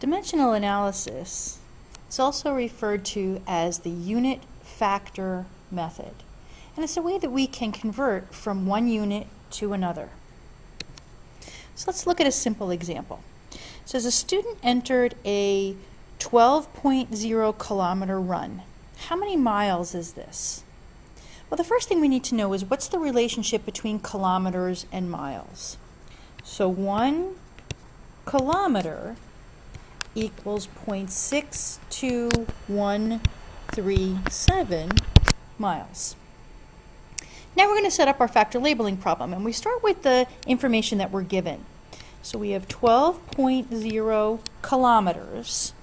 Dimensional analysis is also referred to as the unit factor method, and it's a way that we can convert from one unit to another. So let's look at a simple example. It says a student entered a 12.0 kilometer run. How many miles is this? Well, the first thing we need to know is what's the relationship between kilometers and miles. So 1 kilometer equals 0.62137 miles. Now we're going to set up our factor labeling problem, and we start with the information that we're given. So we have 12.0 kilometers,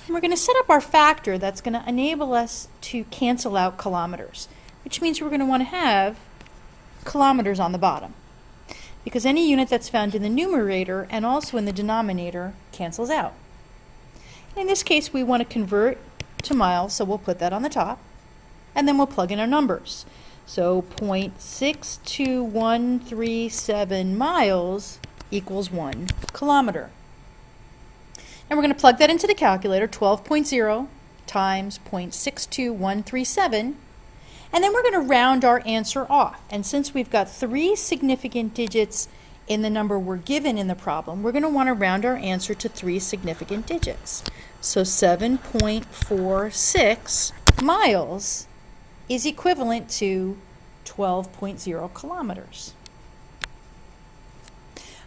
and we're going to set up our factor that's going to enable us to cancel out kilometers, which means we're going to want to have kilometers on the bottom, because any unit that's found in the numerator and also in the denominator cancels out. In this case, we want to convert to miles, so we'll put that on the top, and then we'll plug in our numbers. So 0.62137 miles equals 1 kilometer. And we're going to plug that into the calculator, 12.0 times 0.62137, and then we're going to round our answer off. And since we've got 3 significant digits in the number we're given in the problem, we're going to want to round our answer to 3 significant digits. So 7.46 miles is equivalent to 12.0 kilometers.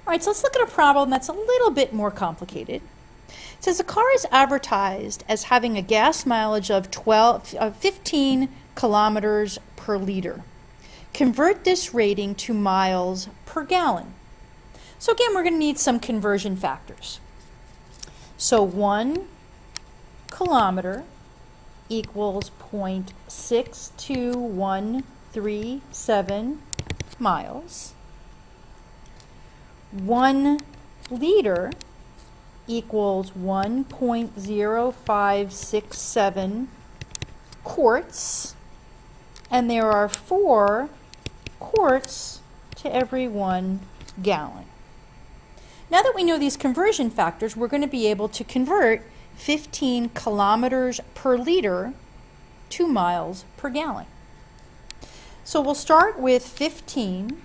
All right, so let's look at a problem that's a little bit more complicated. It says a car is advertised as having a gas mileage of 15 kilometers per liter. Convert this rating to miles per gallon. So again, we're going to need some conversion factors. So 1 kilometer equals 0.62137 miles. 1 liter equals 1.0567 quarts, and there are 4 quarts to every 1 gallon. Now that we know these conversion factors, we're going to be able to convert 15 kilometers per liter to miles per gallon. So we'll start with 15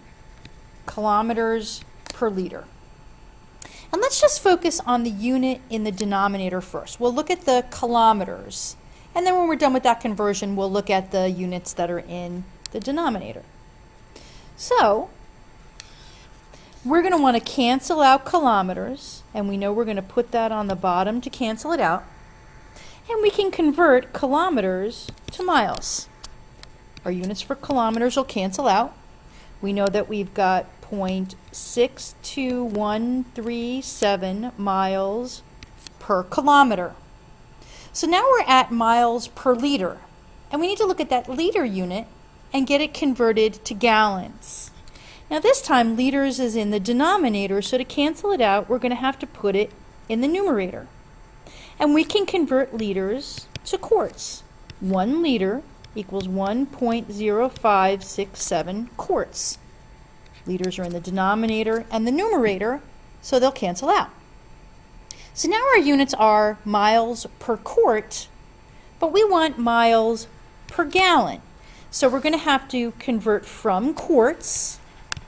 kilometers per liter. And let's just focus on the unit in the denominator first. We'll look at the kilometers, and then when we're done with that conversion, we'll look at the units that are in the denominator. So we're going to want to cancel out kilometers, and we know we're going to put that on the bottom to cancel it out. And we can convert kilometers to miles. Our units for kilometers will cancel out. We know that we've got 0.62137 miles per kilometer. So now we're at miles per liter, and we need to look at that liter unit and get it converted to gallons. Now this time liters is in the denominator, so to cancel it out we're going to have to put it in the numerator. And we can convert liters to quarts. 1 liter equals 1.0567 quarts. Liters are in the denominator and the numerator, so they'll cancel out. So now our units are miles per quart, but we want miles per gallon. So we're going to have to convert from quarts,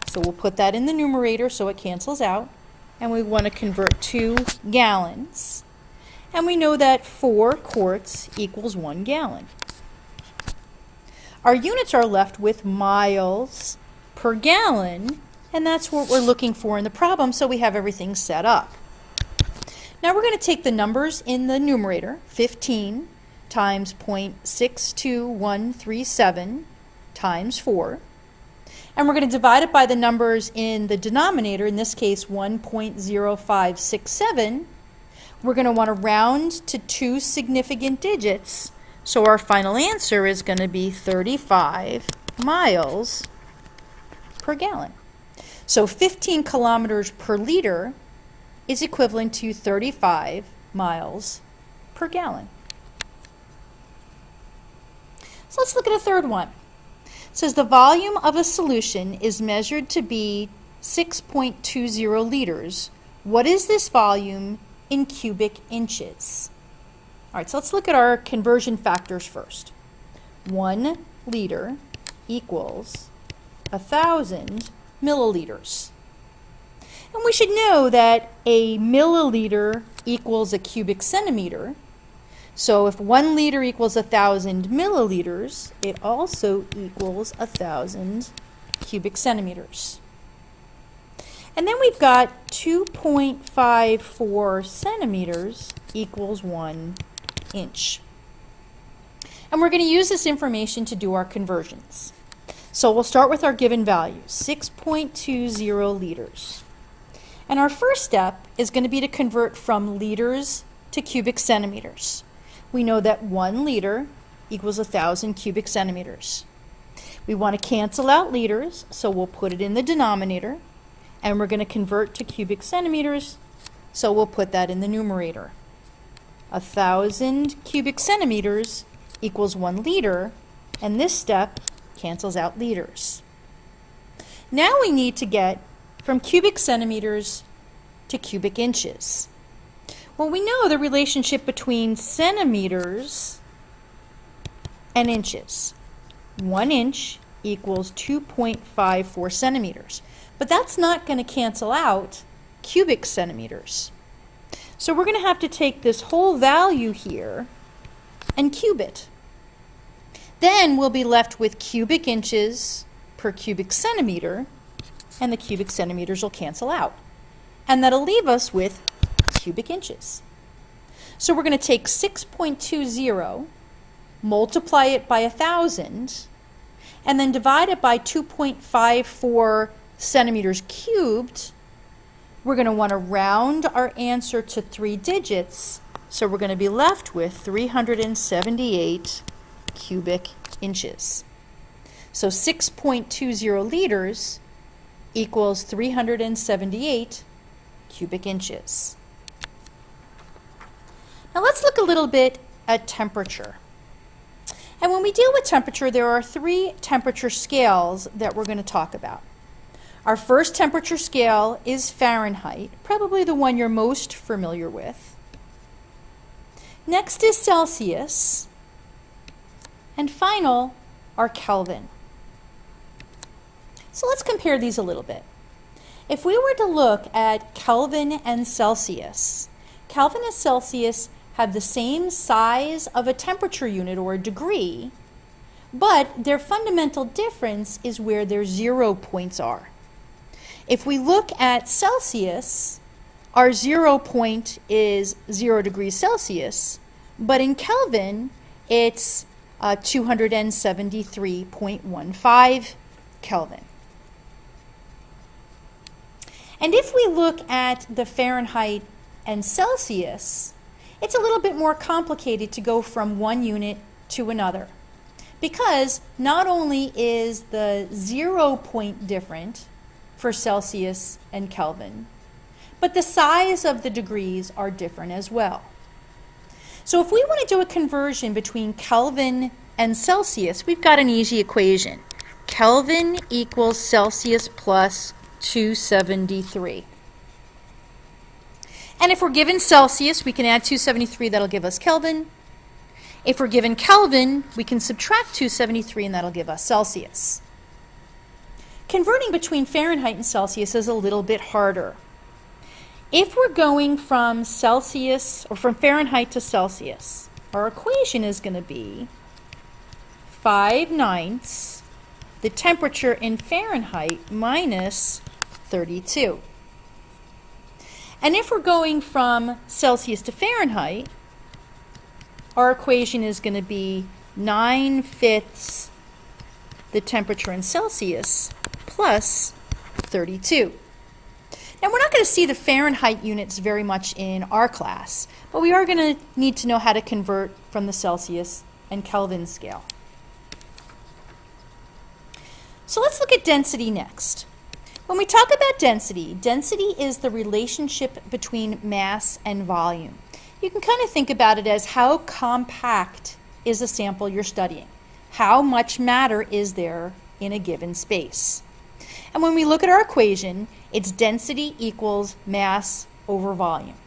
so we'll put that in the numerator so it cancels out, and we want to convert to gallons. And we know that 4 quarts equals 1 gallon. Our units are left with miles per gallon, and that's what we're looking for in the problem, so we have everything set up. Now we're going to take the numbers in the numerator, 15 times 0.62137 times 4, and we're going to divide it by the numbers in the denominator, in this case 1.0567. We're going to want to round to 2 significant digits, so our final answer is going to be 35 miles per gallon. So 15 kilometers per liter is equivalent to 35 miles per gallon. So let's look at a third one. It says the volume of a solution is measured to be 6.20 liters. What is this volume in cubic inches. All right, so let's look at our conversion factors first. 1 liter equals 1,000 milliliters. And we should know that a milliliter equals a cubic centimeter. So if 1 liter equals 1,000 milliliters, it also equals 1,000 cubic centimeters. And then we've got 2.54 centimeters equals 1 inch. And we're going to use this information to do our conversions. So we'll start with our given value, 6.20 liters. And our first step is going to be to convert from liters to cubic centimeters. We know that 1 liter equals 1,000 cubic centimeters. We want to cancel out liters, so we'll put it in the denominator. And we're going to convert to cubic centimeters, so we'll put that in the numerator. 1,000 cubic centimeters equals 1 liter, and this step cancels out liters. Now we need to get from cubic centimeters to cubic inches. Well, we know the relationship between centimeters and inches. 1 inch equals 2.54 centimeters. But that's not going to cancel out cubic centimeters. So we're going to have to take this whole value here and cube it. Then we'll be left with cubic inches per cubic centimeter, and the cubic centimeters will cancel out. And that'll leave us with cubic inches. So we're going to take 6.20, multiply it by 1,000, and then divide it by 2.54 centimeters cubed. We're going to want to round our answer to 3 digits, so we're going to be left with 378 cubic inches. So 6.20 liters equals 378 cubic inches. Now let's look a little bit at temperature. And when we deal with temperature, there are 3 temperature scales that we're going to talk about. Our first temperature scale is Fahrenheit, probably the one you're most familiar with. Next is Celsius. And final are Kelvin. So let's compare these a little bit. If we were to look at Kelvin and Celsius, Kelvin and Celsius have the same size of a temperature unit or a degree, but their fundamental difference is where their 0 points are. If we look at Celsius, our 0 point is 0 degrees Celsius, but in Kelvin, it's 273.15 Kelvin. And if we look at the Fahrenheit and Celsius, it's a little bit more complicated to go from one unit to another, because not only is the 0 point different for Celsius and Kelvin, but the size of the degrees are different as well. So if we want to do a conversion between Kelvin and Celsius, we've got an easy equation. Kelvin equals Celsius plus 273. And if we're given Celsius, we can add 273, that'll give us Kelvin. If we're given Kelvin, we can subtract 273 and that'll give us Celsius. Converting between Fahrenheit and Celsius is a little bit harder. If we're going from Celsius or from Fahrenheit to Celsius, our equation is going to be 5/9 the temperature in Fahrenheit minus 32. And if we're going from Celsius to Fahrenheit, our equation is going to be 9/5 the temperature in Celsius plus 32. Now we're not going to see the Fahrenheit units very much in our class, but we are going to need to know how to convert from the Celsius and Kelvin scale. So let's look at density next. When we talk about density, density is the relationship between mass and volume. You can kind of think about it as how compact is the sample you're studying. How much matter is there in a given space? And when we look at our equation, it's density equals mass over volume.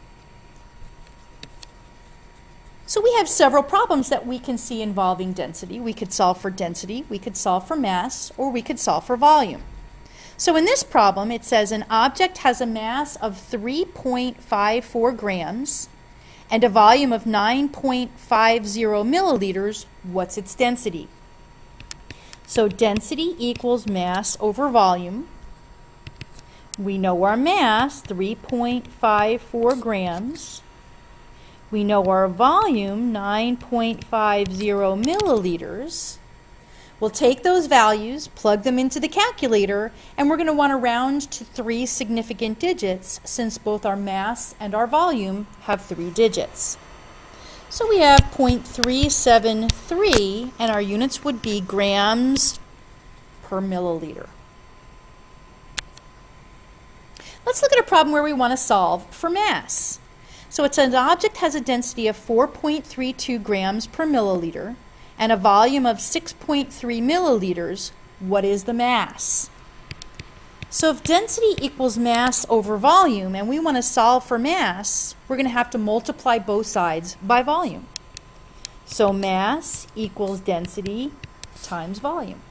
So we have several problems that we can see involving density. We could solve for density, we could solve for mass, or we could solve for volume. So in this problem, it says an object has a mass of 3.54 grams and a volume of 9.50 milliliters. What's its density? So density equals mass over volume. We know our mass, 3.54 grams. We know our volume, 9.50 milliliters. We'll take those values, plug them into the calculator, and we're going to want to round to 3 significant digits since both our mass and our volume have 3 digits. So we have 0.373, and our units would be grams per milliliter. Let's look at a problem where we want to solve for mass. So it's an object has a density of 4.32 grams per milliliter and a volume of 6.3 milliliters. What is the mass? So if density equals mass over volume and we want to solve for mass, we're going to have to multiply both sides by volume. So mass equals density times volume.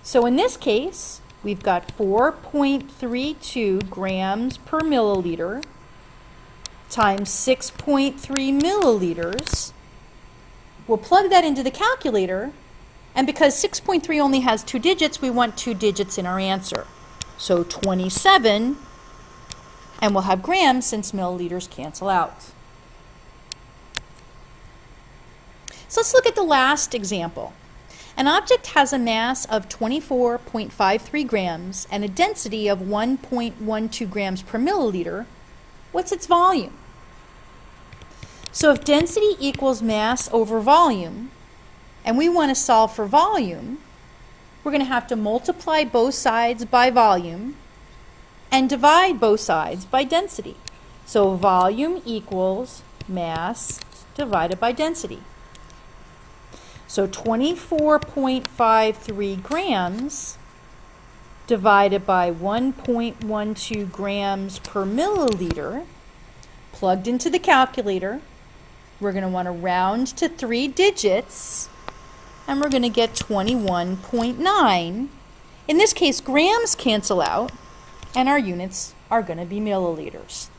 So in this case, we've got 4.32 grams per milliliter times 6.3 milliliters. We'll plug that into the calculator, and because 6.3 only has 2 digits, we want 2 digits in our answer. So 27, and we'll have grams since milliliters cancel out. So let's look at the last example. An object has a mass of 24.53 grams and a density of 1.12 grams per milliliter. What's its volume? So if density equals mass over volume, and we want to solve for volume, we're going to have to multiply both sides by volume and divide both sides by density. So volume equals mass divided by density. So 24.53 grams divided by 1.12 grams per milliliter, plugged into the calculator. We're going to want to round to 3 digits, and we're going to get 21.9. In this case, grams cancel out, and our units are going to be milliliters.